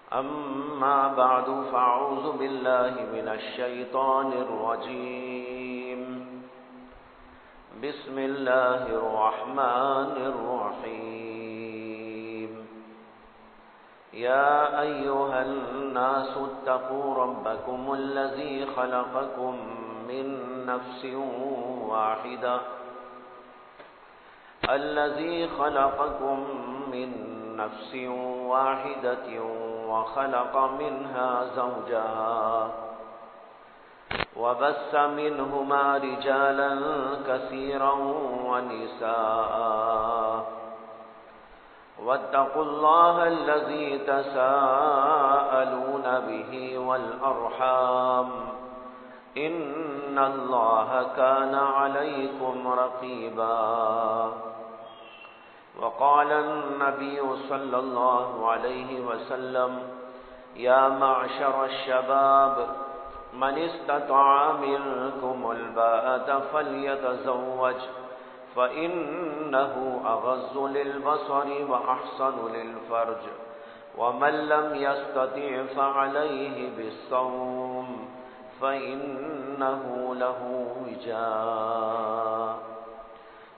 أما بعد فأعوذ بالله من الشيطان الرجيم. بسم الله الرحمن الرحيم. يا أيها الناس اتقوا ربكم الذي خلقكم من نفس واحدة وخلق منها زوجها وبث منهما رجالا كثيرا ونساء واتقوا الله الذي تساءلون به والأرحام إن الله كان عليكم رقيبا. وقال النبي صلى الله عليه وسلم: يا معشر الشباب من استطاع منكم الباءة فليتزوج فإنه أغض للبصر وأحسن للفرج ومن لم يستطع فعليه بالصوم فإنه له وجاء.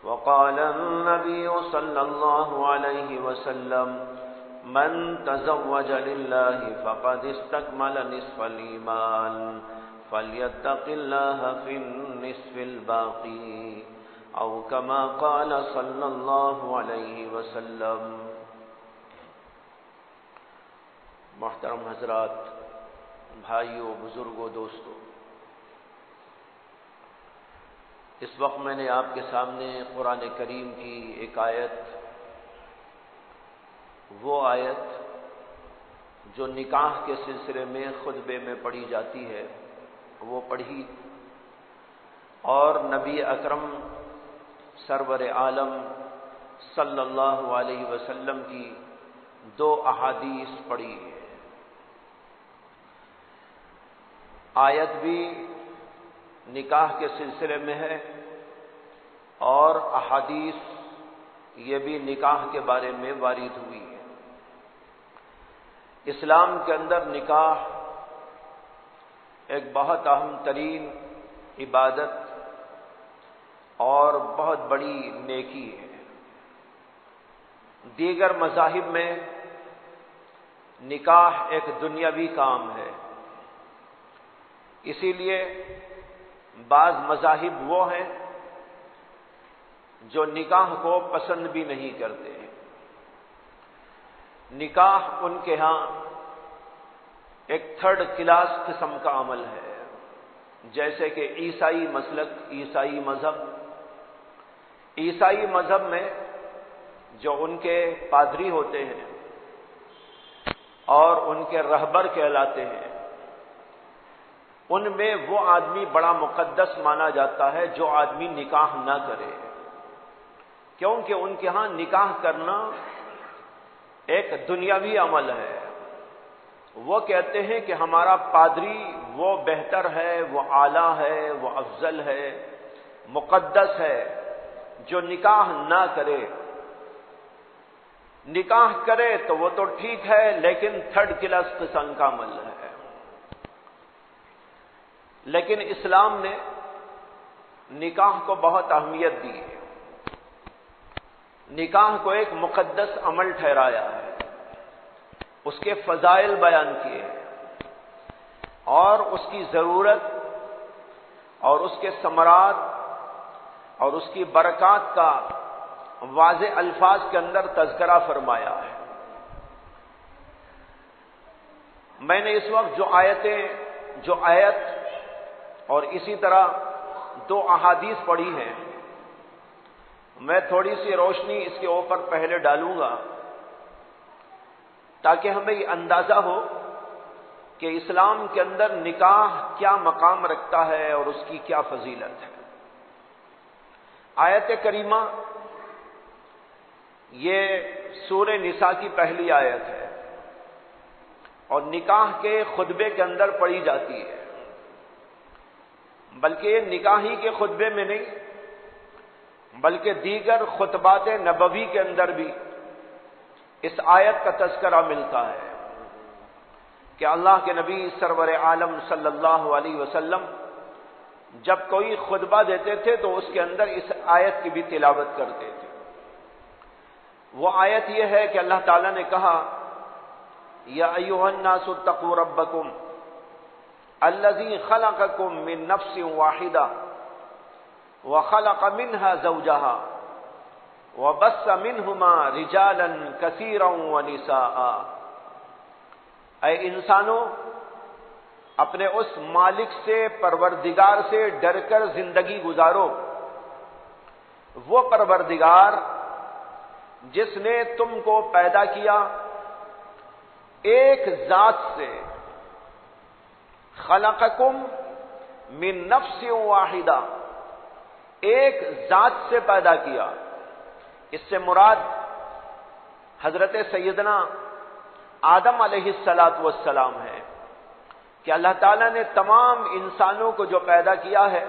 وقال النبي صلى الله عليه وسلم: من تزوج لله فقد استكمل نصف الإيمان فليتق الله في النصف الباقي أو كما قال صلى الله عليه وسلم. محترم حضرات، بھائیوں، بزرگوں، دوستوں، اس وقت میں نے آپ کے سامنے قرآن کریم کی ایک آیت، وہ آیت جو نکاح کے سلسلے میں خطبے میں پڑھی جاتی ہے، وہ پڑھی، اور نبی اکرم سرور عالم صلی اللہ علیہ وسلم کی 2 احادیث پڑھی ہے. آیت بھی نکاح کے سلسلے میں ہے اور احادیث یہ بھی نکاح کے بارے میں وارد ہوئی ہے. اسلام کے اندر نکاح ایک بہت اہم ترین عبادت اور بہت بڑی نیکی ہے. دیگر مذاہب میں نکاح ایک دنیاوی کام ہے، اسی لیے بعض مذاہب وہ ہیں جو نکاح کو پسند بھی نہیں کرتے ہیں. نکاح ان کے ہاں ایک 3rd کلاس قسم کا عمل ہے، جیسے کہ عیسائی مسلک، عیسائی مذہب میں جو ان کے پادری ہوتے ہیں اور ان کے رہبر کہلاتے ہیں، ان میں وہ آدمی بڑا مقدس مانا جاتا ہے جو آدمی نکاح نہ کرے، کیونکہ ان کے ہاں نکاح کرنا ایک دنیاوی عمل ہے. وہ کہتے ہیں کہ ہمارا پادری وہ بہتر ہے، وہ اعلیٰ ہے، وہ افضل ہے، مقدس ہے، جو نکاح نہ کرے. نکاح کرے تو وہ تو ٹھیک ہے، لیکن 3rd کلاس قسم کا عمل ہے. لیکن اسلام نے نکاح کو بہت اہمیت دی ہے، نکاح کو ایک مقدس عمل ٹھہرایا ہے، اس کے فضائل بیان کیے اور اس کی ضرورت اور اس کے ثمرات اور اس کی برکات کا واضح الفاظ کے اندر تذکرہ فرمایا ہے. میں نے اس وقت جو آیت اور اسی طرح 2 احادیث پڑھی ہیں، میں تھوڑی سی روشنی اس کے اوپر پہلے ڈالوں گا تاکہ ہمیں یہ اندازہ ہو کہ اسلام کے اندر نکاح کیا مقام رکھتا ہے اور اس کی کیا فضیلت ہے. آیت کریمہ یہ سورہ نساء کی پہلی آیت ہے اور نکاح کے خطبے کے اندر پڑھی جاتی ہے، بلکہ یہ نکاحی کے خطبے میں نہیں بلکہ دیگر خطبات نبوی کے اندر بھی اس آیت کا تذکرہ ملتا ہے. کہ اللہ کے نبی سرور عالم صلی اللہ علیہ وسلم جب کوئی خطبہ دیتے تھے تو اس کے اندر اس آیت کی بھی تلاوت کرتے تھے۔ وہ آیت یہ ہے کہ اللہ تعالیٰ نے کہا یا ایھا الناس اتقوا ربکم الذی خلقکم من نفس واحدہ وخلق منها زوجها وبث منهما رجالا كثيرا ونساء۔ اے انسانوں، اپنے اس مالک سے، پروردگار سے ڈر کر زندگی گزارو، وہ پروردگار جس نے تم کو پیدا کیا ایک ذات سے، خلقکم من نفس واحدہ، ایک ذات سے پیدا کیا۔ اس سے مراد حضرت سیدنا آدم علیہ السلام ہے کہ اللہ تعالیٰ نے تمام انسانوں کو جو پیدا کیا ہے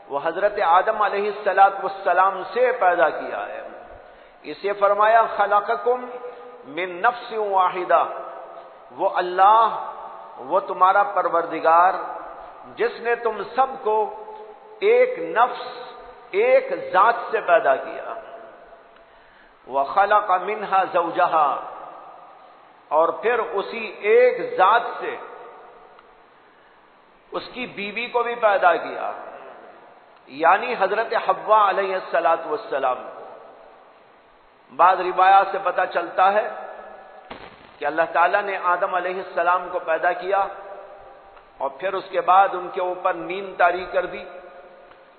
وہ حضرت آدم علیہ السلام سے پیدا کیا ہے۔ اسے فرمایا خلقکم من نفس واحدہ، وہ اللہ، وہ تمہارا پروردگار جس نے تم سب کو ایک نفس، ایک ذات سے پیدا کیا۔ وَخَلَقَ مِنْهَا زَوْجَهَا، اور پھر اسی ایک ذات سے اس کی بیوی کو بھی پیدا کیا، یعنی حضرت حوا علیہ السلام۔ بعض روایات سے پتہ چلتا ہے کہ اللہ تعالیٰ نے آدم علیہ السلام کو پیدا کیا اور پھر اس کے بعد ان کے اوپر نیند طاری کر دی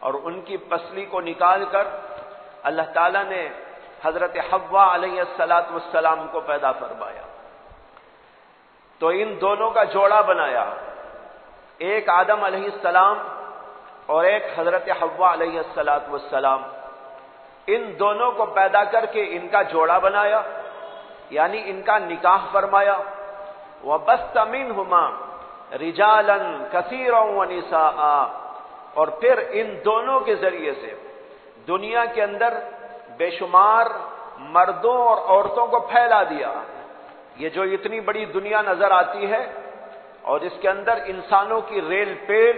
اور ان کی پسلی کو نکال کر اللہ تعالیٰ نے حضرت حوا علیہ السلام کو پیدا فرمایا۔ تو ان دونوں کا جوڑا بنایا، ایک آدم علیہ السلام اور ایک حضرت حوا علیہ السلام۔ ان دونوں کو پیدا کر کے ان کا جوڑا بنایا، یعنی ان کا نکاح فرمایا۔ وَبَثَّ مِنْهُمَا رِجَالًا كَثِيرًا وَنِسَاءً، اور پھر ان دونوں کے ذریعے سے دنیا کے اندر بے شمار مردوں اور عورتوں کو پھیلا دیا۔ یہ جو اتنی بڑی دنیا نظر آتی ہے اور اس کے اندر انسانوں کی ریل پیل،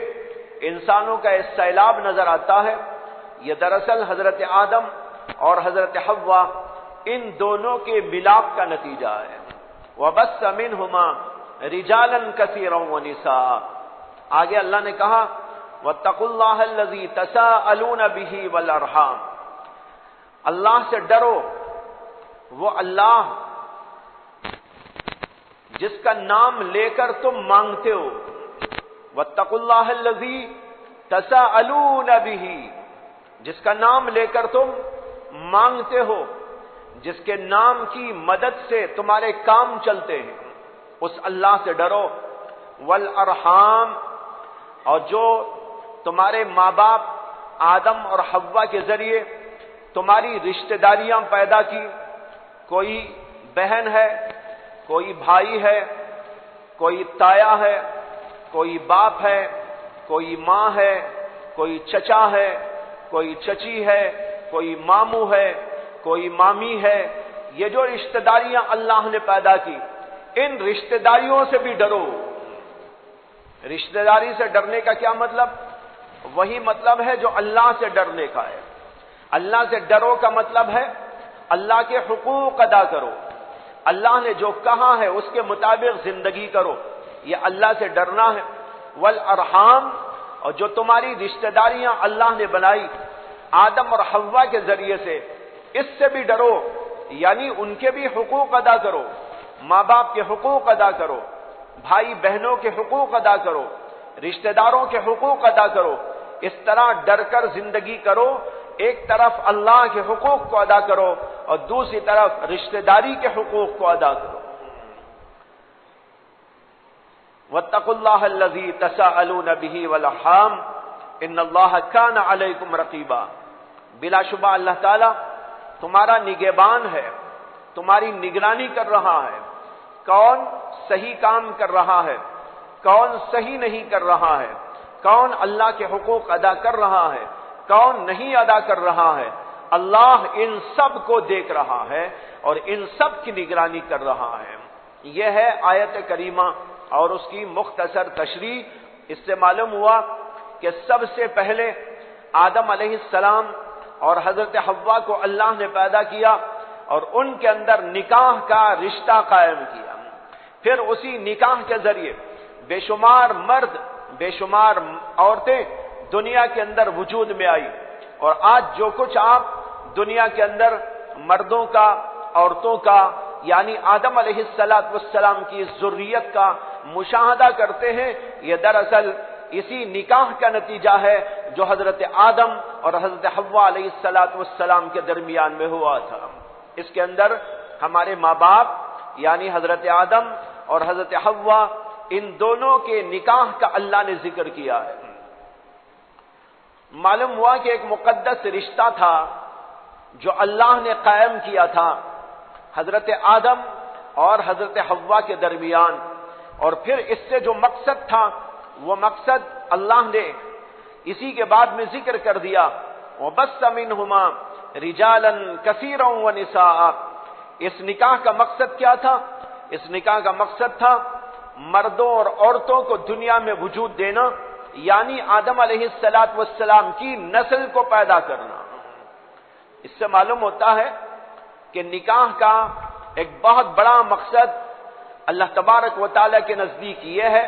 انسانوں کا ایک سیلاب نظر آتا ہے، یہ دراصل حضرت آدم اور حضرت حوا ان دونوں کے ملاپ کا نتیجہ ہے۔ وَبَثَّ مِنْهُمَا رِجَالًا كَثِيرًا وَنِسَاءً۔ آگے اللہ نے کہا وَاتَّقُوا اللَّهَ الَّذِي تَسَاءَلُونَ بِهِ وَالْأَرْحَامَ، اللہ سے ڈرو، وہ اللہ جس کا نام لے کر تم مانگتے ہو۔ وَاتَّقُوا اللَّهَ الَّذِي تَسَاءَلُونَ بِهِ، جس کا نام لے کر تم مانگتے ہو، جس کے نام کی مدد سے تمہارے کام چلتے ہیں، اس اللہ سے ڈرو۔ والارحام، اور جو تمہارے ماں باپ آدم اور حوا کے ذریعے تمہاری رشتہ داریاں پیدا کی، کوئی بہن ہے، کوئی بھائی ہے، کوئی تایا ہے، کوئی باپ ہے، کوئی ماں ہے، کوئی چچا ہے، کوئی چچی ہے، کوئی ماموں ہے، کوئی مامی ہے، یہ جو رشتہ داریاں اللہ نے پیدا کی، ان رشتہ داریوں سے بھی ڈرو۔ رشتہ داری سے ڈرنے کا کیا مطلب؟ وہی مطلب ہے جو اللہ سے ڈرنے کا ہے۔ اللہ سے ڈرو کا مطلب ہے اللہ کے حقوق ادا کرو، اللہ نے جو کہا ہے اس کے مطابق زندگی کرو، یہ اللہ سے ڈرنا ہے۔ والارحام، اور جو تمہاری رشتہ داریاں اللہ نے بنائی آدم اور حوا کے ذریعے سے، اس سے بھی ڈرو، یعنی ان کے بھی حقوق ادا کرو، ماں باپ کے حقوق ادا کرو، بھائی بہنوں کے حقوق ادا کرو، رشتہ داروں کے حقوق ادا کرو۔ اس طرح ڈر کر زندگی کرو، ایک طرف اللہ کے حقوق کو ادا کرو اور دوسری طرف رشتہ داری کے حقوق کو ادا کرو۔ وَاتَّقُوا اللَّهَ الَّذِي تَسَاءَلُونَ بِهِ وَالْأَرْحَامَ إِنَّ اللَّهَ كَانَ عَلَيْكُمْ رَقِيبًا، بلا شبہ اللہ تعالیٰ تمہارا نگہبان ہے، تمہاری نگرانی کر رہا ہے، کون صحیح کام کر رہا ہے، کون صحیح نہیں کر رہا ہے، کون اللہ کے حقوق ادا کر رہا ہے، کون نہیں ادا کر رہا ہے، اللہ ان سب کو دیکھ رہا ہے اور ان سب کی نگرانی کر رہا ہے۔ یہ ہے آیت کریمہ اور اس کی مختصر تشریح اس سے معلوم ہوا کہ سب سے پہلے آدم علیہ السلام اور حضرت حوا کو اللہ نے پیدا کیا اور ان کے اندر نکاح کا رشتہ قائم کیا. پھر اسی نکاح کے ذریعے بے شمار مرد بے شمار عورتیں دنیا کے اندر وجود میں آئی. اور آج جو کچھ آپ دنیا کے اندر مردوں کا عورتوں کا یعنی آدم علیہ السلام کی ذریت کا مشاہدہ کرتے ہیں یہ دراصل اسی نکاح کا نتیجہ ہے جو حضرت آدم اور حضرت حوا علیہ السلام کے درمیان میں ہوا تھا. اس کے اندر ہمارے ماں باپ یعنی حضرت آدم اور حضرت حوا ان دونوں کے نکاح کا اللہ نے ذکر کیا ہے. معلوم ہوا کہ ایک مقدس رشتہ تھا جو اللہ نے قائم کیا تھا حضرت آدم اور حضرت حوا کے درمیان. اور پھر اس سے جو مقصد تھا وہ مقصد اللہ نے اسی کے بعد میں ذکر کر دیا. وَبَثَّ مِنْهُمَا رِجَالًا كَثِيرًا وَنِسَاءً. اس نکاح کا مقصد کیا تھا؟ اس نکاح کا مقصد تھا مردوں اور عورتوں کو دنیا میں وجود دینا یعنی آدم علیہ السلام کی نسل کو پیدا کرنا. اس سے معلوم ہوتا ہے کہ نکاح کا ایک بہت بڑا مقصد اللہ تبارک و تعالیٰ کے نزدیک یہ ہے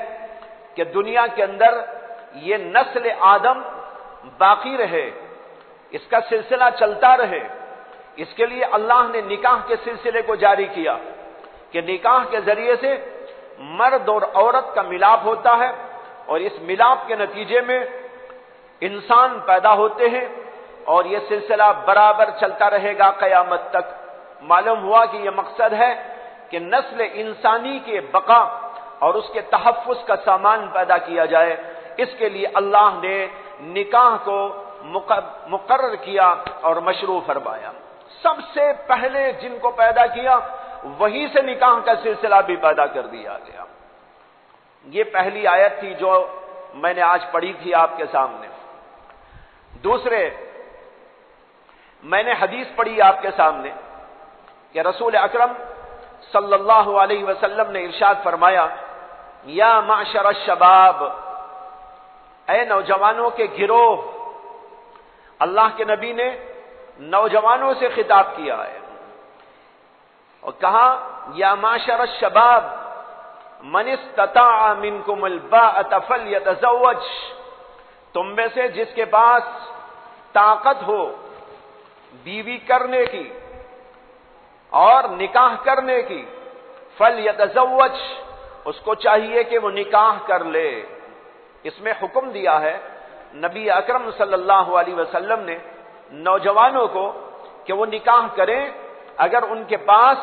کہ دنیا کے اندر یہ نسل آدم باقی رہے، اس کا سلسلہ چلتا رہے. اس کے لیے اللہ نے نکاح کے سلسلے کو جاری کیا کہ نکاح کے ذریعے سے مرد اور عورت کا ملاپ ہوتا ہے اور اس ملاپ کے نتیجے میں انسان پیدا ہوتے ہیں اور یہ سلسلہ برابر چلتا رہے گا قیامت تک. معلوم ہوا کہ یہ مقصد ہے کہ نسل انسانی کے بقا اور اس کے تحفظ کا سامان پیدا کیا جائے. اس کے لیے اللہ نے نکاح کو مقرر کیا اور مشروع فرمایا. سب سے پہلے جن کو پیدا کیا وہیں سے نکاح کا سلسلہ بھی پیدا کر دیا گیا. یہ پہلی آیت تھی جو میں نے آج پڑھی تھی آپ کے سامنے. دوسرے میں نے حدیث پڑھی آپ کے سامنے کہ رسول اکرم صلی اللہ علیہ وسلم نے ارشاد فرمایا یا معشر الشباب، اے نوجوانوں کے گروہ. اللہ کے نبی نے نوجوانوں سے خطاب کیا ہے اور کہا یا معشر الشباب من استطاع منکم الباءۃ فلیتزوج. تم میں سے جس کے پاس طاقت ہو بیوی کرنے کی اور نکاح کرنے کی فلیتزوج، اس کو چاہیے کہ وہ نکاح کر لے. اس میں حکم دیا ہے نبی اکرم صلی اللہ علیہ وسلم نے نوجوانوں کو کہ وہ نکاح کریں اگر ان کے پاس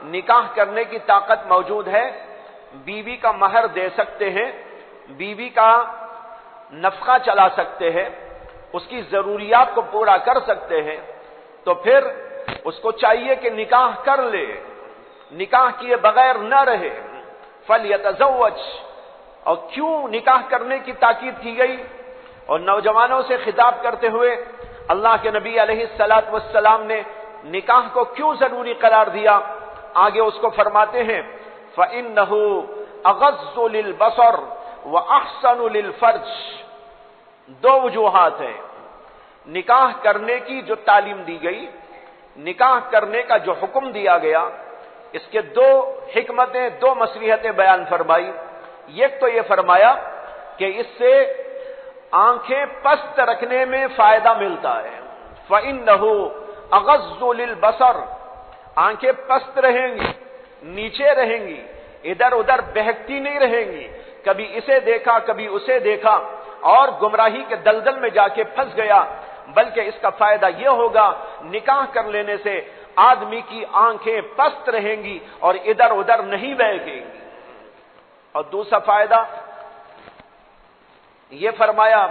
نکاح کرنے کی طاقت موجود ہے، بیوی کا مہر دے سکتے ہیں، بیوی کا نفقہ چلا سکتے ہیں، اس کی ضروریات کو پورا کر سکتے ہیں، تو پھر اس کو چاہیے کہ نکاح کر لے، نکاح کیے بغیر نہ رہے. فلیتزوج. اور کیوں نکاح کرنے کی تاکید کی گئی اور نوجوانوں سے خطاب کرتے ہوئے اللہ کے نبی علیہ السلام نے نکاح کو کیوں ضروری قرار دیا؟ آگے اس کو فرماتے ہیں فَإِنَّهُ أَغَضُّ لِلْبَصَرِ وَأَحْسَنُ لِلْفَرْجِ. دو وجوہات ہیں. نکاح کرنے کی جو تعلیم دی گئی، نکاح کرنے کا جو حکم دیا گیا، اس کے دو حکمتیں، دو مصلحتیں بیان فرمائی. ایک تو یہ فرمایا کہ اس سے آنکھیں پست رکھنے میں فائدہ ملتا ہے. فَإِنَّهُ أَغَضُّ لِلْبَصَرِ. آنکھیں پست رہیں گی، نیچے رہیں گی، ادھر ادھر بہکتی نہیں رہیں گی، کبھی اسے دیکھا کبھی اسے دیکھا اور گمراہی کے دلدل میں جا کے پھنس گیا. بلکہ اس کا فائدہ یہ ہوگا نکاح کر لینے سے آدمی کی آنکھیں پست رہیں گی اور ادھر ادھر نہیں بہکیں گی. اور دوسرا فائدہ یہ فرمایا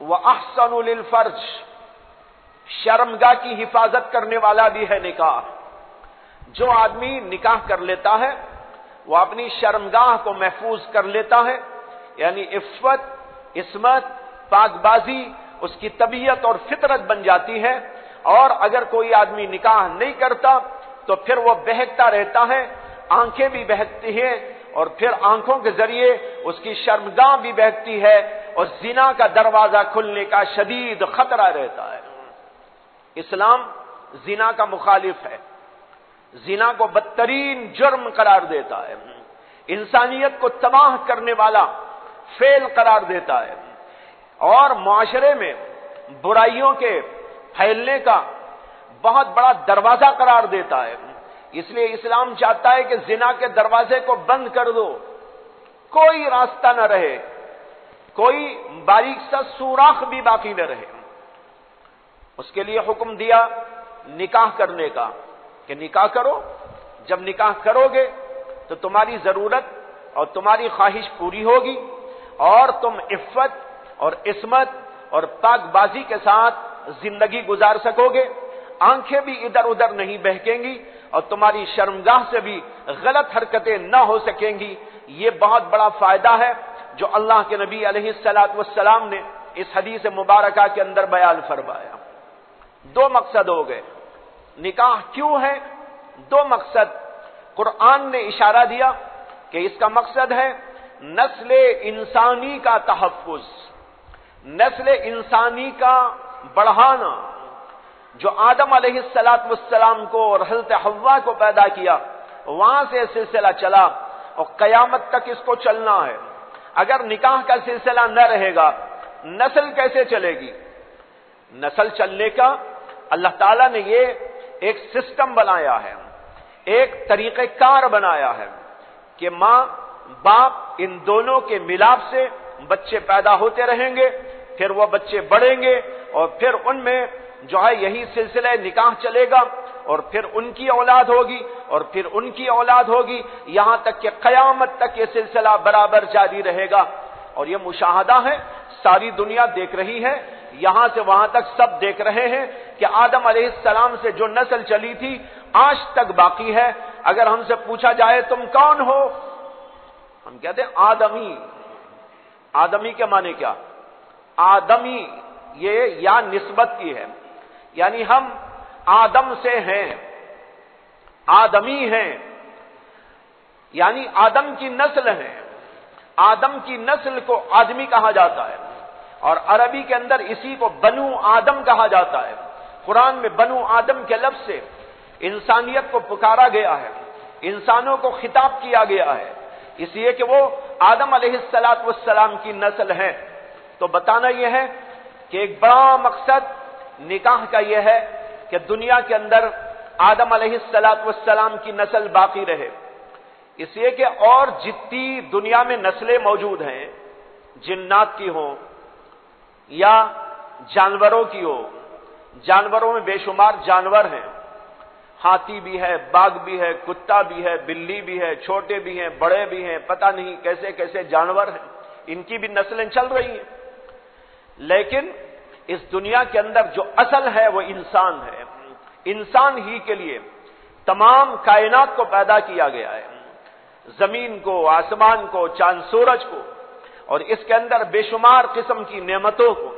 وَأَحْسَنُ لِلْفَرْجِ. شرمگاہ کی حفاظت کرنے والا بھی ہے نکاح. جو آدمی نکاح کر لیتا ہے وہ اپنی شرمگاہ کو محفوظ کر لیتا ہے، یعنی عفت، عصمت، پاک بازی اس کی طبیعت اور فطرت بن جاتی ہے. اور اگر کوئی آدمی نکاح نہیں کرتا تو پھر وہ بہکتا رہتا ہے، آنکھیں بھی بہکتی ہیں اور پھر آنکھوں کے ذریعے اس کی شرمگاہ بھی بہتی ہے اور زنا کا دروازہ کھلنے کا شدید خطرہ رہتا ہے۔ اسلام زنا کا مخالف ہے، زنا کو بدترین جرم قرار دیتا ہے، انسانیت کو تباہ کرنے والا فعل قرار دیتا ہے اور معاشرے میں برائیوں کے پھیلنے کا بہت بڑا دروازہ قرار دیتا ہے۔ اس لیے اسلام چاہتا ہے کہ زنا کے دروازے کو بند کر دو، کوئی راستہ نہ رہے، کوئی باریک سا سوراخ بھی باقی نہ رہے۔ اس کے لیے حکم دیا نکاح کرنے کا کہ نکاح کرو، جب نکاح کرو گے تو تمہاری ضرورت اور تمہاری خواہش پوری ہوگی اور تم عفت اور عصمت اور پاک بازی کے ساتھ زندگی گزار سکو گے، آنکھیں بھی ادھر ادھر نہیں بہکیں گی اور تمہاری شرمگاہ سے بھی غلط حرکتیں نہ ہو سکیں گی۔ یہ بہت بڑا فائدہ ہے جو اللہ کے نبی علیہ الصلوۃ والسلام نے اس حدیث مبارکہ کے اندر بیان فرمایا۔ دو مقصد ہو گئے۔ نکاح کیوں ہے؟ دو مقصد قرآن نے اشارہ دیا کہ اس کا مقصد ہے نسل انسانی کا تحفظ، نسل انسانی کا بڑھانا۔ جو آدم علیہ السلام کو اور حضرت حوا کو پیدا کیا وہاں سے سلسلہ چلا اور قیامت تک اس کو چلنا ہے۔ اگر نکاح کا سلسلہ نہ رہے گا نسل کیسے چلے گی؟ نسل چلنے کا اللہ تعالیٰ نے یہ ایک سسٹم بنایا ہے، ایک طریقہ کار بنایا ہے کہ ماں باپ ان دونوں کے ملاپ سے بچے پیدا ہوتے رہیں گے، پھر وہ بچے بڑھیں گے اور پھر ان میں جو ہے یہی سلسلہ نکاح چلے گا اور پھر ان کی اولاد ہوگی اور پھر ان کی اولاد ہوگی، یہاں تک کہ قیامت تک یہ سلسلہ برابر جاری رہے گا۔ اور یہ مشاہدہ ہے، ساری دنیا دیکھ رہی ہے، یہاں سے وہاں تک سب دیکھ رہے ہیں کہ آدم علیہ السلام سے جو نسل چلی تھی آج تک باقی ہے۔ اگر ہم سے پوچھا جائے تم کون ہو، ہم کہتے ہیں آدمی۔ آدمی کے معنی کیا؟ آدمی یہ یا نسبت کی ہے، یعنی ہم آدم سے ہیں، آدمی ہیں، یعنی آدم کی نسل ہے۔ آدم کی نسل کو آدمی کہا جاتا ہے اور عربی کے اندر اسی کو بنو آدم کہا جاتا ہے۔ قرآن میں بنو آدم کے لفظ سے انسانیت کو پکارا گیا ہے، انسانوں کو خطاب کیا گیا ہے، اس لیے کہ وہ آدم علیہ السلام کی نسل ہے۔ تو بتانا یہ ہے کہ ایک بڑا مقصد نکاح کا یہ ہے کہ دنیا کے اندر آدم علیہ السلام کی نسل باقی رہے، اس لیے کہ اور جتنی دنیا میں نسلیں موجود ہیں، جنات کی ہوں یا جانوروں کی ہو، جانوروں میں بے شمار جانور ہیں، ہاتھی بھی ہے، باغ بھی ہے، کتا بھی ہے، بلی بھی ہے، چھوٹے بھی ہیں، بڑے بھی ہیں، پتہ نہیں کیسے کیسے جانور ہیں، ان کی بھی نسلیں چل رہی ہیں۔ لیکن اس دنیا کے اندر جو اصل ہے وہ انسان ہے۔ انسان ہی کے لیے تمام کائنات کو پیدا کیا گیا ہے، زمین کو، آسمان کو، چاند سورج کو، اور اس کے اندر بے شمار قسم کی نعمتوں کو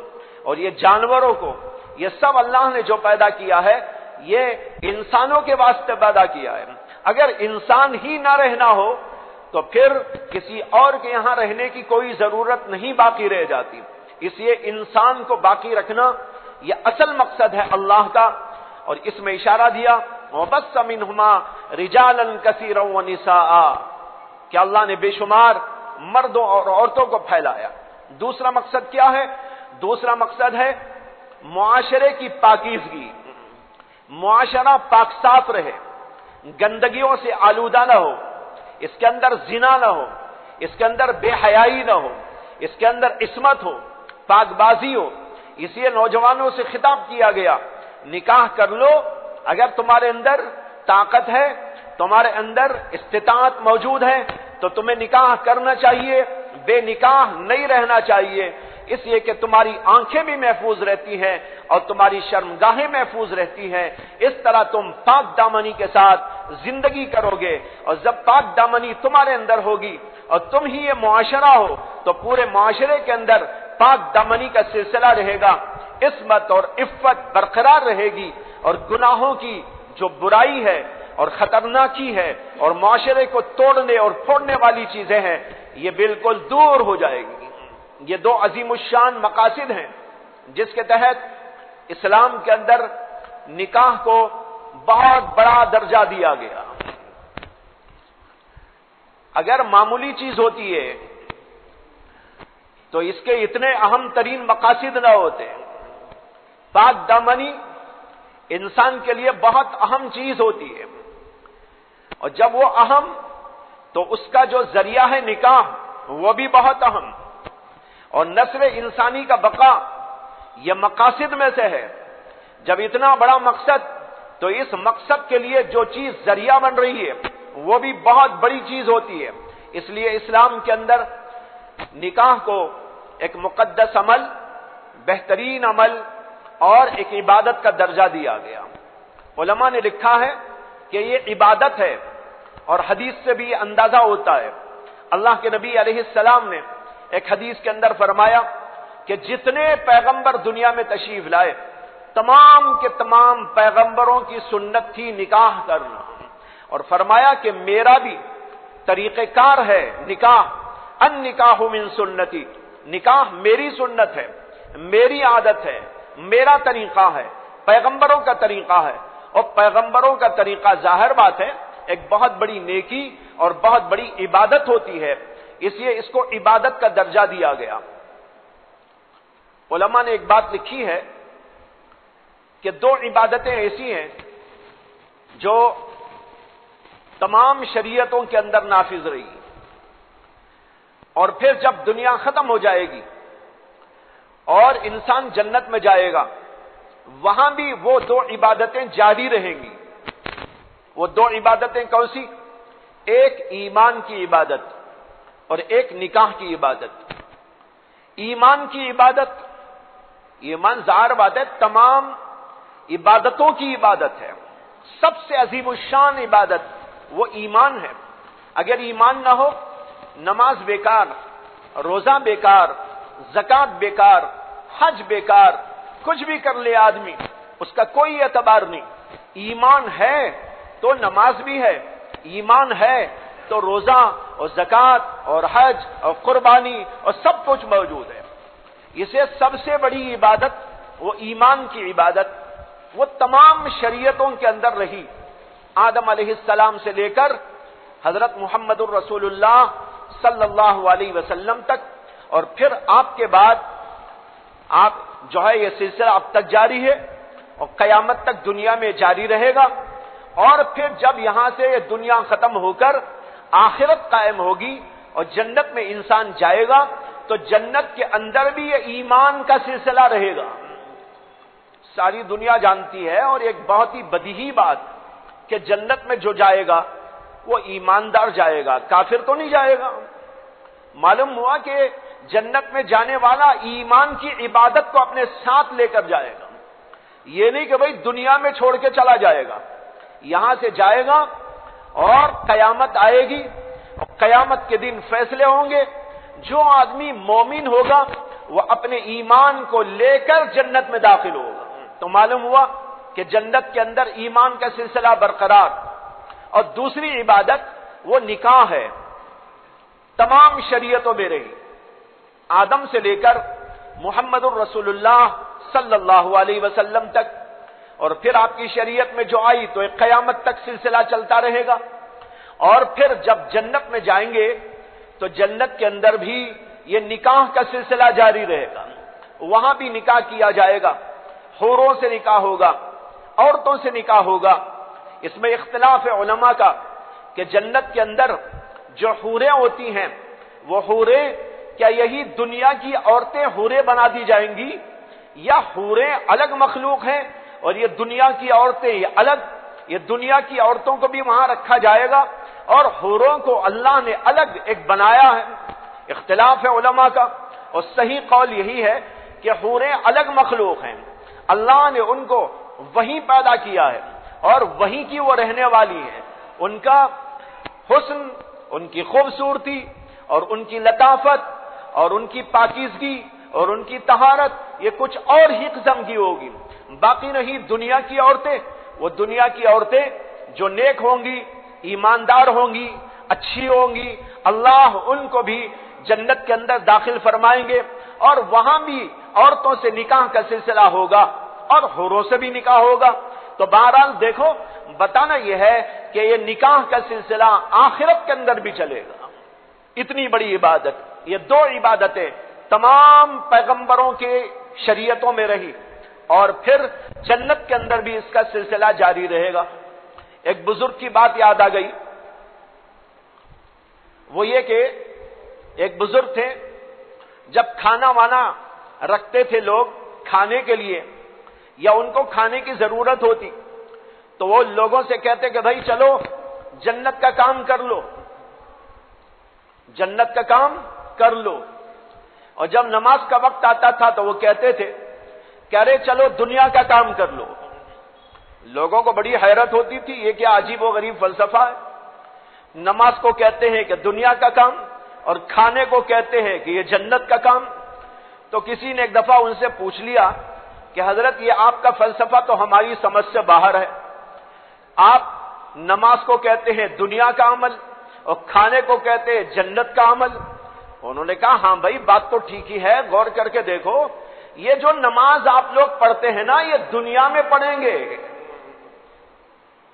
اور یہ جانوروں کو، یہ سب اللہ نے جو پیدا کیا ہے یہ انسانوں کے واسطے پیدا کیا ہے۔ اگر انسان ہی نہ رہنا ہو تو پھر کسی اور کے یہاں رہنے کی کوئی ضرورت نہیں باقی رہ جاتی۔ اس لیے انسان کو باقی رکھنا یہ اصل مقصد ہے اللہ کا، اور اس میں اشارہ دیا وَبَثَّ مِنْهُمَا رِجَالًا كَثِيرًا وَنِسَاءً کہ اللہ نے بے شمار مردوں اور عورتوں کو پھیلایا۔ دوسرا مقصد کیا ہے؟ دوسرا مقصد ہے معاشرے کی پاکیزگی، معاشرہ پاک صاف رہے، گندگیوں سے آلودہ نہ ہو، اس کے اندر زنا نہ ہو، اس کے اندر بے حیائی نہ ہو، اس کے اندر عصمت ہو، پاک بازی ہو۔ اس لیے نوجوانوں سے خطاب کیا گیا نکاح کر لو، اگر تمہارے اندر طاقت ہے، تمہارے اندر استطاعت موجود ہے تو تمہیں نکاح کرنا چاہیے، بے نکاح نہیں رہنا چاہیے، اس لیے کہ تمہاری آنکھیں بھی محفوظ رہتی ہیں اور تمہاری شرمگاہیں محفوظ رہتی ہیں۔ اس طرح تم پاک دامنی کے ساتھ زندگی کرو گے، اور جب پاک دامنی تمہارے اندر ہوگی اور تم ہی یہ معاشرہ ہو تو پورے معاشرے کے اندر پاک دامنی کا سلسلہ رہے گا، عصمت اور عفت برقرار رہے گی، اور گناہوں کی جو برائی ہے اور خطرناکی ہے اور معاشرے کو توڑنے اور پھوڑنے والی چیزیں ہیں، یہ بالکل دور ہو جائے گی۔ یہ دو عظیم الشان مقاصد ہیں جس کے تحت اسلام کے اندر نکاح کو بہت بڑا درجہ دیا گیا۔ اگر معمولی چیز ہوتی ہے تو اس کے اتنے اہم ترین مقاصد نہ ہوتے۔ پاک دامنی انسان کے لیے بہت اہم چیز ہوتی ہے، اور جب وہ اہم تو اس کا جو ذریعہ ہے نکاح وہ بھی بہت اہم، اور نسل انسانی کا بقا یہ مقاصد میں سے ہے۔ جب اتنا بڑا مقصد تو اس مقصد کے لیے جو چیز ذریعہ بن رہی ہے وہ بھی بہت بڑی چیز ہوتی ہے۔ اس لیے اسلام کے اندر نکاح کو ایک مقدس عمل، بہترین عمل اور ایک عبادت کا درجہ دیا گیا۔ علماء نے لکھا ہے کہ یہ عبادت ہے، اور حدیث سے بھی یہ اندازہ ہوتا ہے۔ اللہ کے نبی علیہ السلام نے ایک حدیث کے اندر فرمایا کہ جتنے پیغمبر دنیا میں تشریف لائے تمام کے تمام پیغمبروں کی سنت تھی نکاح کرنا، اور فرمایا کہ میرا بھی طریقہ کار ہے نکاح، ان نکاح من سنتی، نکاح میری سنت ہے، میری عادت ہے، میرا طریقہ ہے، پیغمبروں کا طریقہ ہے، اور پیغمبروں کا طریقہ ظاہر بات ہے ایک بہت بڑی نیکی اور بہت بڑی عبادت ہوتی ہے، اس لیے اس کو عبادت کا درجہ دیا گیا۔ علماء نے ایک بات لکھی ہے کہ دو عبادتیں ایسی ہیں جو تمام شریعتوں کے اندر نافذ رہی، اور پھر جب دنیا ختم ہو جائے گی اور انسان جنت میں جائے گا وہاں بھی وہ دو عبادتیں جاری رہیں گی۔ وہ دو عبادتیں کون سی؟ ایک ایمان کی عبادت اور ایک نکاح کی عبادت۔ ایمان کی عبادت، ایمان ظاہر بات ہے تمام عبادتوں کی عبادت ہے، سب سے عظیم الشان عبادت وہ ایمان ہے۔ اگر ایمان نہ ہو نماز بیکار، روزہ بیکار، زکات بیکار، حج بیکار، کچھ بھی کر لے آدمی اس کا کوئی اعتبار نہیں۔ ایمان ہے تو نماز بھی ہے، ایمان ہے تو روزہ اور زکات اور حج اور قربانی اور سب کچھ موجود ہے۔ اسے سب سے بڑی عبادت وہ ایمان کی عبادت، وہ تمام شریعتوں کے اندر رہی، آدم علیہ السلام سے لے کر حضرت محمد الرسول اللہ صلی اللہ علیہ وسلم تک، اور پھر آپ کے بعد آپ جو ہے یہ سلسلہ اب تک جاری ہے اور قیامت تک دنیا میں جاری رہے گا، اور پھر جب یہاں سے یہ دنیا ختم ہو کر آخرت قائم ہوگی اور جنت میں انسان جائے گا تو جنت کے اندر بھی یہ ایمان کا سلسلہ رہے گا۔ ساری دنیا جانتی ہے اور ایک بہت ہی بدیہی بات کہ جنت میں جو جائے گا وہ ایماندار جائے گا، کافر تو نہیں جائے گا۔ معلوم ہوا کہ جنت میں جانے والا ایمان کی عبادت کو اپنے ساتھ لے کر جائے گا، یہ نہیں کہ بھئی دنیا میں چھوڑ کے چلا جائے گا، یہاں سے جائے گا اور قیامت آئے گی اور قیامت کے دن فیصلے ہوں گے۔ جو آدمی مومن ہوگا وہ اپنے ایمان کو لے کر جنت میں داخل ہوگا۔ تو معلوم ہوا کہ جنت کے اندر ایمان کا سلسلہ برقرار، اور دوسری عبادت وہ نکاح ہے، تمام شریعتوں میں رہی، آدم سے لے کر محمد الرسول اللہ صلی اللہ علیہ وسلم تک، اور پھر آپ کی شریعت میں جو آئی تو ایک قیامت تک سلسلہ چلتا رہے گا۔ اور پھر جب جنت میں جائیں گے تو جنت کے اندر بھی یہ نکاح کا سلسلہ جاری رہے گا، وہاں بھی نکاح کیا جائے گا، حوروں سے نکاح ہوگا، عورتوں سے نکاح ہوگا۔ اس میں اختلاف ہے علماء کا کہ جنت کے اندر جو حوریں ہوتی ہیں وہ حوریں کیا یہی دنیا کی عورتیں حوریں بنا دی جائیں گی، یا حوریں الگ مخلوق ہیں اور یہ دنیا کی عورتیں یہ الگ، یہ دنیا کی عورتوں کو بھی وہاں رکھا جائے گا اور حوروں کو اللہ نے الگ ایک بنایا ہے۔ اختلاف ہے علماء کا، اور صحیح قول یہی ہے کہ حوریں الگ مخلوق ہیں، اللہ نے ان کو وہیں پیدا کیا ہے اور وہیں کی وہ رہنے والی ہیں۔ ان کا حسن، ان کی خوبصورتی اور ان کی لطافت اور ان کی پاکیزگی اور ان کی طہارت یہ کچھ اور ہی قسم کی ہوگی۔ باقی نہیں دنیا کی عورتیں، وہ دنیا کی عورتیں جو نیک ہوں گی، ایماندار ہوں گی، اچھی ہوں گی، اللہ ان کو بھی جنت کے اندر داخل فرمائیں گے، اور وہاں بھی عورتوں سے نکاح کا سلسلہ ہوگا اور حوروں سے بھی نکاح ہوگا۔ تو بہرحال دیکھو، بتانا یہ ہے کہ یہ نکاح کا سلسلہ آخرت کے اندر بھی چلے گا۔ اتنی بڑی عبادت، یہ دو عبادتیں تمام پیغمبروں کے شریعتوں میں رہی، اور پھر جنت کے اندر بھی اس کا سلسلہ جاری رہے گا۔ ایک بزرگ کی بات یاد آ گئی، وہ یہ کہ ایک بزرگ تھے، جب کھانا وانا رکھتے تھے لوگ کھانے کے لیے، یا ان کو کھانے کی ضرورت ہوتی، تو وہ لوگوں سے کہتے کہ بھائی چلو جنت کا کام کر لو، جنت کا کام کر لو۔ اور جب نماز کا وقت آتا تھا تو وہ کہتے تھے کہ ارے چلو دنیا کا کام کر لو۔ لوگوں کو بڑی حیرت ہوتی تھی، یہ کیا عجیب و غریب فلسفہ ہے، نماز کو کہتے ہیں کہ دنیا کا کام، اور کھانے کو کہتے ہیں کہ یہ جنت کا کام۔ تو کسی نے ایک دفعہ ان سے پوچھ لیا کہ حضرت یہ آپ کا فلسفہ تو ہماری سمجھ سے باہر ہے، آپ نماز کو کہتے ہیں دنیا کا عمل اور کھانے کو کہتے ہیں جنت کا عمل۔ انہوں نے کہا ہاں بھائی بات تو ٹھیک ہی ہے، غور کر کے دیکھو، یہ جو نماز آپ لوگ پڑھتے ہیں نا، یہ دنیا میں پڑھیں گے،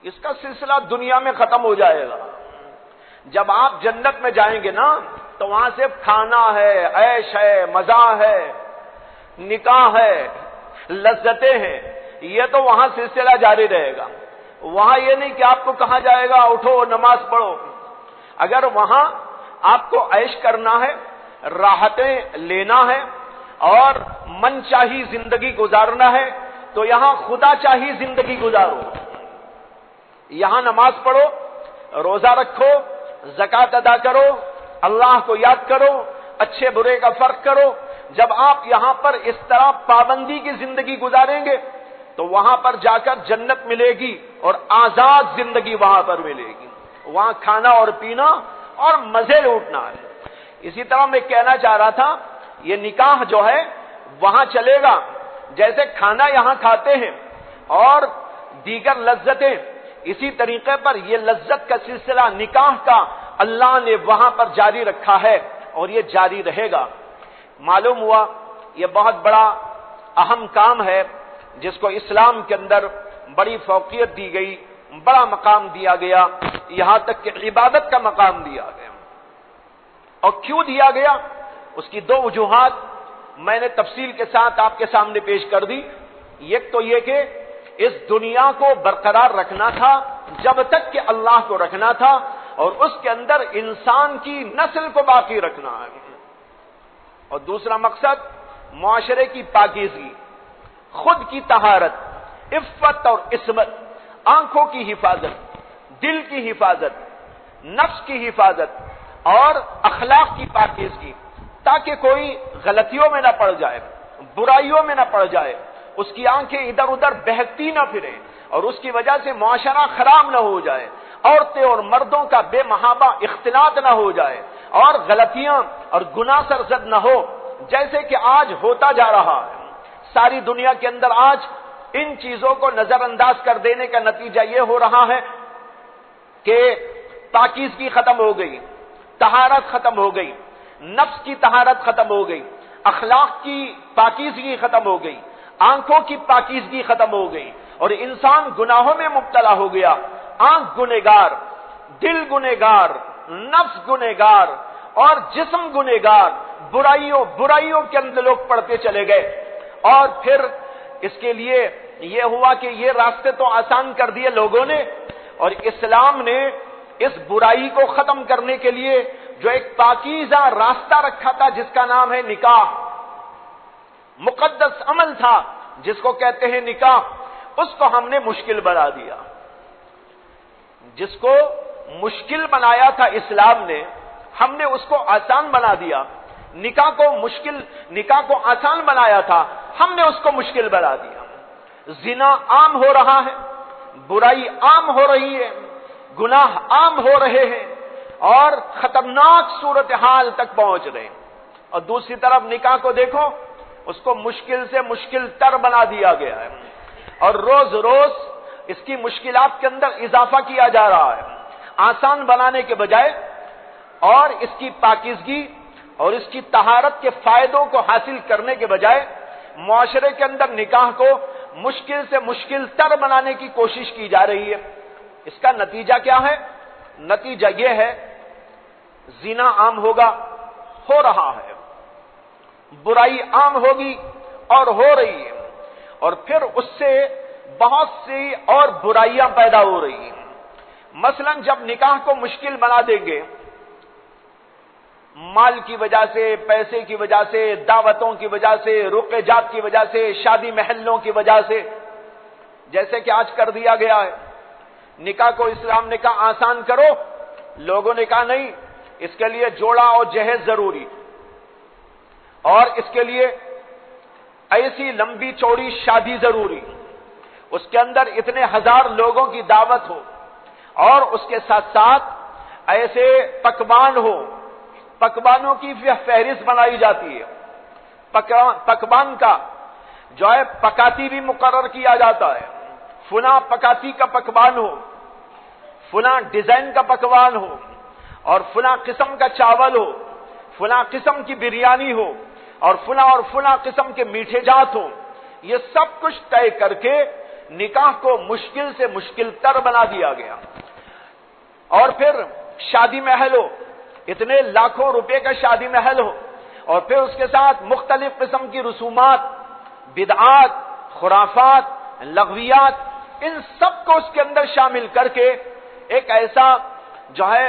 اس کا سلسلہ دنیا میں ختم ہو جائے گا۔ جب آپ جنت میں جائیں گے نا، تو وہاں صرف کھانا ہے، عیش ہے، مزہ ہے، نکاح ہے، لذتیں ہیں، یہ تو وہاں سلسلہ جاری رہے گا۔ وہاں یہ نہیں کہ آپ کو کہا جائے گا اٹھو نماز پڑھو۔ اگر وہاں آپ کو عیش کرنا ہے، راحتیں لینا ہے اور من چاہی زندگی گزارنا ہے، تو یہاں خدا چاہی زندگی گزارو۔ یہاں نماز پڑھو، روزہ رکھو، زکوٰۃ ادا کرو، اللہ کو یاد کرو، اچھے برے کا فرق کرو۔ جب آپ یہاں پر اس طرح پابندی کی زندگی گزاریں گے تو وہاں پر جا کر جنت ملے گی، اور آزاد زندگی وہاں پر ملے گی۔ وہاں کھانا اور پینا اور مزے لوٹنا ہے۔ اسی طرح میں کہنا چاہ رہا تھا، یہ نکاح جو ہے وہاں چلے گا، جیسے کھانا یہاں کھاتے ہیں اور دیگر لذتیں، اسی طریقے پر یہ لذت کا سلسلہ نکاح کا اللہ نے وہاں پر جاری رکھا ہے، اور یہ جاری رہے گا۔ معلوم ہوا یہ بہت بڑا اہم کام ہے، جس کو اسلام کے اندر بڑی فوقیت دی گئی، بڑا مقام دیا گیا، یہاں تک کہ عبادت کا مقام دیا گیا۔ اور کیوں دیا گیا، اس کی دو وجوہات میں نے تفصیل کے ساتھ آپ کے سامنے پیش کر دی۔ ایک تو یہ کہ اس دنیا کو برقرار رکھنا تھا جب تک کہ اللہ کو رکھنا تھا، اور اس کے اندر انسان کی نسل کو باقی رکھنا ہے۔ اور دوسرا مقصد معاشرے کی پاکیزگی، خود کی طہارت، عفت اور عصمت، آنکھوں کی حفاظت، دل کی حفاظت، نفس کی حفاظت اور اخلاق کی پاکیزگی، تاکہ کوئی غلطیوں میں نہ پڑ جائے، برائیوں میں نہ پڑ جائے، اس کی آنکھیں ادھر ادھر بہکتی نہ پھریں، اور اس کی وجہ سے معاشرہ خراب نہ ہو جائے، عورتیں اور مردوں کا بے محابہ اختلاط نہ ہو جائے، اور غلطیاں اور گناہ سرزد نہ ہو، جیسے کہ آج ہوتا جا رہا ہے۔ ساری دنیا کے اندر آج ان چیزوں کو نظر انداز کر دینے کا نتیجہ یہ ہو رہا ہے کہ پاکیزگی ختم ہو گئی، طہارت ختم ہو گئی، نفس کی طہارت ختم ہو گئی، اخلاق کی پاکیزگی ختم ہو گئی، آنکھوں کی پاکیزگی ختم ہو گئی، اور انسان گناہوں میں مبتلا ہو گیا۔ آنکھ گنہگار، دل گنہگار، نفس گنہگار اور جسم گنہگار، برائیوں کے اندر لوگ پڑتے چلے گئے، اور پھر اس کے لیے یہ ہوا کہ یہ راستے تو آسان کر دیے لوگوں نے، اور اسلام نے اس برائی کو ختم کرنے کے لیے جو ایک پاکیزہ راستہ رکھا تھا، جس کا نام ہے نکاح، مقدس عمل تھا جس کو کہتے ہیں نکاح، اس کو ہم نے مشکل بنا دیا۔ جس کو مشکل بنایا تھا اسلام نے، ہم نے اس کو آسان بنا دیا۔ نکاح کو آسان بنایا تھا، ہم نے اس کو مشکل بنا دیا۔ زنا عام ہو رہا ہے، برائی عام ہو رہی ہے، گناہ عام ہو رہے ہیں، اور خطرناک صورتحال تک پہنچ رہے ہیں۔ اور دوسری طرف نکاح کو دیکھو، اس کو مشکل سے مشکل تر بنا دیا گیا ہے، اور روز روز اس کی مشکلات کے اندر اضافہ کیا جا رہا ہے، آسان بنانے کے بجائے، اور اس کی پاکیزگی اور اس کی طہارت کے فائدوں کو حاصل کرنے کے بجائے معاشرے کے اندر نکاح کو مشکل سے مشکل تر بنانے کی کوشش کی جا رہی ہے۔ اس کا نتیجہ کیا ہے؟ نتیجہ یہ ہے زنا عام ہوگا، ہو رہا ہے، برائی عام ہوگی اور ہو رہی ہے، اور پھر اس سے بہت سی اور برائیاں پیدا ہو رہی ہیں۔ مثلا جب نکاح کو مشکل بنا دیں گے، مال کی وجہ سے، پیسے کی وجہ سے، دعوتوں کی وجہ سے، رق جات کی وجہ سے، شادی محلوں کی وجہ سے، جیسے کہ آج کر دیا گیا ہے، نکاح کو اسلام نے کہا آسان کرو، لوگوں نے کہا نہیں، اس کے لیے جوڑا اور جہیز ضروری، اور اس کے لیے ایسی لمبی چوڑی شادی ضروری، اس کے اندر اتنے ہزار لوگوں کی دعوت ہو، اور اس کے ساتھ ساتھ ایسے پکوان ہو، پکوانوں کی فہرست بنائی جاتی ہے، پکوان کا جو ہے پکاتی بھی مقرر کیا جاتا ہے، فلاں پکاتی کا پکوان ہو، فلاں ڈیزائن کا پکوان ہو، اور فلاں قسم کا چاول ہو، فلاں قسم کی بریانی ہو، اور فلاں قسم کے میٹھے جات ہو، یہ سب کچھ طے کر کے نکاح کو مشکل سے مشکل تر بنا دیا گیا۔ اور پھر شادی محل ہو، اتنے لاکھوں روپے کا شادی محل ہو، اور پھر اس کے ساتھ مختلف قسم کی رسومات، بدعات، خرافات، لغویات، ان سب کو اس کے اندر شامل کر کے ایک ایسا جو ہے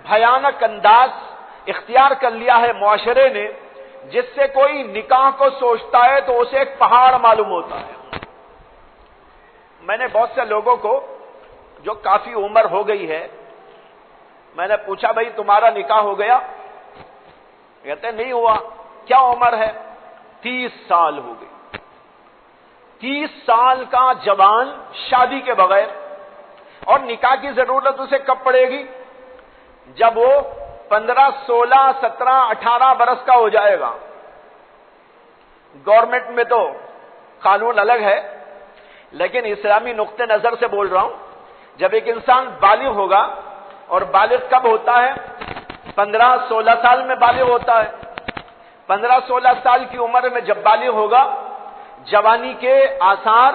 بھیانک انداز اختیار کر لیا ہے معاشرے نے، جس سے کوئی نکاح کو سوچتا ہے تو اسے ایک پہاڑ معلوم ہوتا ہے۔ میں نے بہت سے لوگوں کو جو کافی عمر ہو گئی ہے، میں نے پوچھا بھائی تمہارا نکاح ہو گیا؟ کہتے نہیں ہوا۔ کیا عمر ہے؟ 30 سال ہو گئی۔ 30 سال کا جوان شادی کے بغیر، اور نکاح کی ضرورت اسے کب پڑے گی؟ جب وہ 15، 16، 17، 18 برس کا ہو جائے گا۔ گورنمنٹ میں تو قانون الگ ہے، لیکن اسلامی نقطہ نظر سے بول رہا ہوں، جب ایک انسان بالغ ہوگا، اور بالغ کب ہوتا ہے؟ 15، 16 سال میں بالغ ہوتا ہے۔ 15، 16 سال کی عمر میں جب بالغ ہوگا، جوانی کے آثار،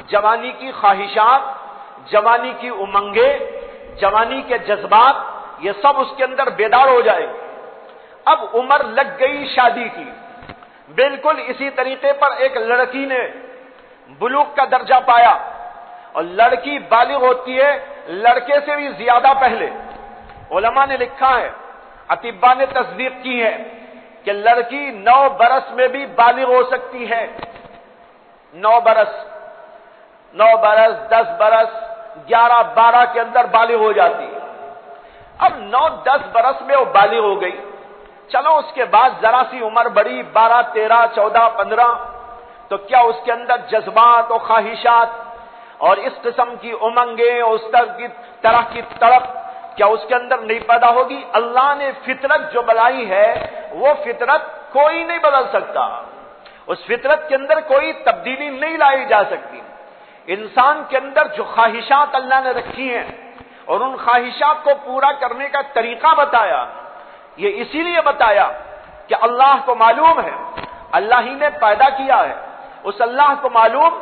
جوانی کی خواہشات، جوانی کی امنگیں، جوانی کے جذبات، یہ سب اس کے اندر بیدار ہو جائے گی۔ اب عمر لگ گئی شادی کی۔ بالکل اسی طریقے پر ایک لڑکی نے بلوغ کا درجہ پایا، اور لڑکی بالغ ہوتی ہے لڑکے سے بھی زیادہ پہلے۔ علماء نے لکھا ہے، اطباء نے تصدیق کی ہے کہ لڑکی 9 برس میں بھی بالغ ہو سکتی ہے۔ 9 برس، 10 برس، 11، 12 کے اندر بالغ ہو جاتی ہے۔ اب 9، 10 برس میں وہ بالغ ہو گئی، چلو اس کے بعد ذرا سی عمر بڑی، 12، 13، 14، 15، تو کیا اس کے اندر جذبات اور خواہشات اور اس قسم کی امنگیں اور اس طرح کی تڑپ کیا اس کے اندر نہیں پیدا ہوگی؟ اللہ نے فطرت جو بنائی ہے، وہ فطرت کوئی نہیں بدل سکتا، اس فطرت کے اندر کوئی تبدیلی نہیں لائی جا سکتی۔ انسان کے اندر جو خواہشات اللہ نے رکھی ہیں اور ان خواہشات کو پورا کرنے کا طریقہ بتایا، یہ اسی لیے بتایا کہ اللہ کو معلوم ہے، اللہ ہی نے پیدا کیا ہے، اس اللہ کو معلوم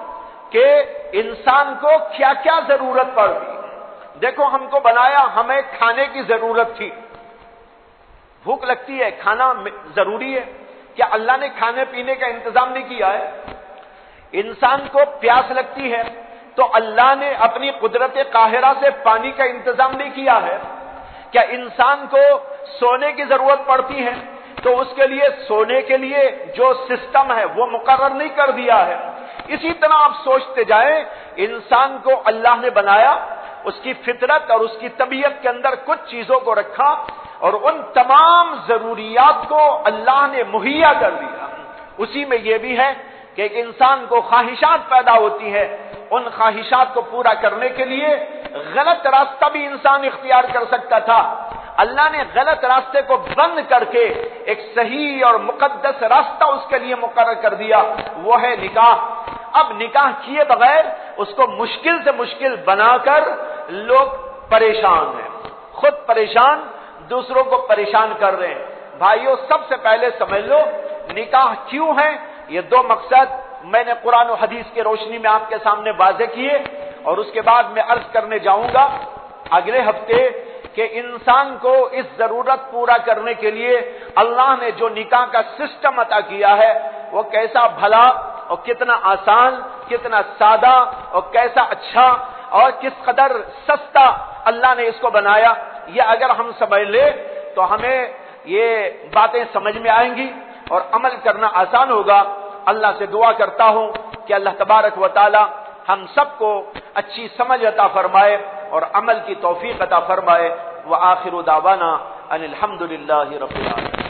کہ انسان کو کیا کیا ضرورت پڑتی۔ دیکھو ہم کو بنایا، ہمیں کھانے کی ضرورت تھی، بھوک لگتی ہے، کھانا ضروری ہے، کیا اللہ نے کھانے پینے کا انتظام نہیں کیا ہے؟ انسان کو پیاس لگتی ہے تو اللہ نے اپنی قدرت قاہرہ سے پانی کا انتظام نہیں کیا ہے؟ کیا انسان کو سونے کی ضرورت پڑتی ہے تو اس کے لیے سونے کے لیے جو سسٹم ہے وہ مقرر نہیں کر دیا ہے؟ اسی طرح آپ سوچتے جائیں، انسان کو اللہ نے بنایا، اس کی فطرت اور اس کی طبیعت کے اندر کچھ چیزوں کو رکھا، اور ان تمام ضروریات کو اللہ نے مہیا کر دیا۔ اسی میں یہ بھی ہے کہ ایک انسان کو خواہشات پیدا ہوتی ہے، ان خواہشات کو پورا کرنے کے لیے غلط راستہ بھی انسان اختیار کر سکتا تھا، اللہ نے غلط راستے کو بند کر کے ایک صحیح اور مقدس راستہ اس کے لیے مقرر کر دیا، وہ ہے نکاح۔ اب نکاح کیے بغیر اس کو مشکل سے مشکل بنا کر لوگ پریشان ہیں، خود پریشان، دوسروں کو پریشان کر رہے ہیں۔ بھائیوں، سب سے پہلے سمجھ لو نکاح کیوں ہے۔ یہ دو مقصد میں نے قرآن و حدیث کی روشنی میں آپ کے سامنے واضح کیے، اور اس کے بعد میں عرض کرنے جاؤں گا اگلے ہفتے کہ انسان کو اس ضرورت پورا کرنے کے لیے اللہ نے جو نکاح کا سسٹم عطا کیا ہے وہ کیسا بھلا اور کتنا آسان، کتنا سادہ اور کیسا اچھا اور کس قدر سستا اللہ نے اس کو بنایا، یہ اگر ہم سمجھ لیں تو ہمیں یہ باتیں سمجھ میں آئیں گی اور عمل کرنا آسان ہوگا۔ اللہ سے دعا کرتا ہوں کہ اللہ تبارک و تعالی ہم سب کو اچھی سمجھ عطا فرمائے اور عمل کی توفیق عطا فرمائے۔ وآخر دعوانا ان الحمد للہ رب العالمین۔